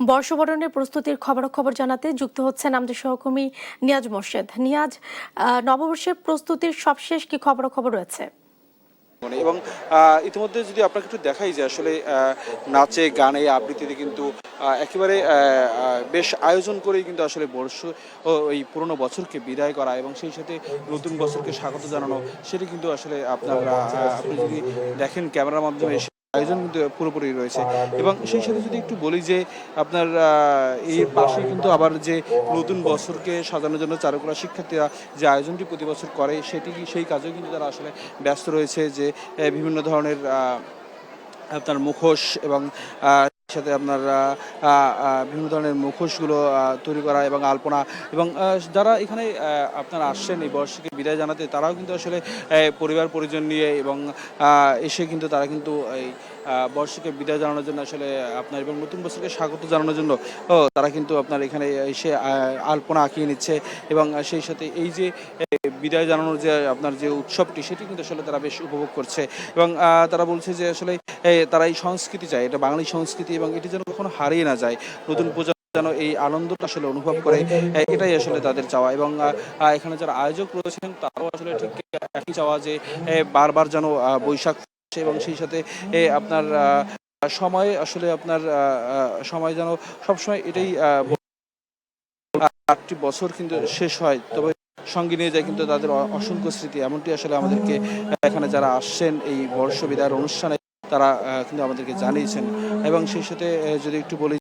বর্ষবরণের প্রস্তুতির খবরাখবর জানাতে যুক্ত হচ্ছেন আমাদের সহকর্মী নিয়াজ মোর্শেদ। নিয়াজ, নববর্ষের প্রস্তুতির সবশেষ কি খবরাখবর রয়েছে? এবং ইতিমধ্যে যদি আপনাকে একটু দেখাই যে আসলে নাচে গানে আবৃত্তিতে কিন্তু একেবারে বেশ আয়োজন করেই কিন্তু আসলে বর্ষ ওই পুরনো বছরকে বিদায় করা এবং সেই সাথে নতুন বছরকে স্বাগত জানানো, সেটি কিন্তু আসলে আপনি যদি দেখেন ক্যামেরার মাধ্যমে আয়োজন কিন্তু পুরোপুরি রয়েছে। এবং সেই সাথে যদি একটু বলি যে আপনার এর পাশে কিন্তু আবার যে নতুন বছরকে সাজানোর জন্য চারুকলা শিক্ষার্থীরা যে আয়োজনটি প্রতি বছর করে সেই কাজেও কিন্তু তারা আসলে ব্যস্ত রয়েছে। যে বিভিন্ন ধরনের আপনার মুখোশ এবং সাথে আপনার বিভিন্ন ধরনের মুখোশগুলো তৈরি করা এবং আলপনা এবং যারা এখানে আপনারা আসছেন এই বর্ষকে বিদায় জানাতে, তারাও কিন্তু আসলে পরিবার পরিজন নিয়ে এবং এসে কিন্তু তারা কিন্তু এই বর্ষকে বিদায় জানানোর জন্য আসলে আপনার এবং নতুন বছরকে স্বাগত জানানোর জন্য তারা কিন্তু আপনার এখানে এসে আলপনা আঁকিয়ে নিচ্ছে এবং সেই সাথে এই যে বিদায় জানানোর যে আপনার যে উৎসবটি, সেটি কিন্তু আসলে তারা বেশ উপভোগ করছে এবং তারা বলছে যে আসলে তারা এই সংস্কৃতি চায়, এটা বাঙালি সংস্কৃতি এবং এটি যেন কখনো হারিয়ে না যায়, নতুন প্রজন্ম যেন এই আনন্দটা আসলে অনুভব করে, এটাই আসলে তাদের চাওয়া। এবং এখানে যারা আয়োজক রয়েছেন তারাও আসলে ঠিক একই চাওয়া যে বারবার যেন বৈশাখ আসে এবং সেই সাথে আপনার সময় আসলে আপনার সময় যেন সবসময় এটাই 8টি বছর কিন্তু শেষ হয়, তবে সঙ্গে নিয়ে যায় কিন্তু তাদের অসংখ্য স্মৃতি। এমনটি আসলে আমাদেরকে এখানে যারা আসছেন এই বর্ষ বিদায়ের অনুষ্ঠানে তারা কিন্তু আমাদেরকে জানিয়েছেন। এবং সেই সাথে যদি একটু বলি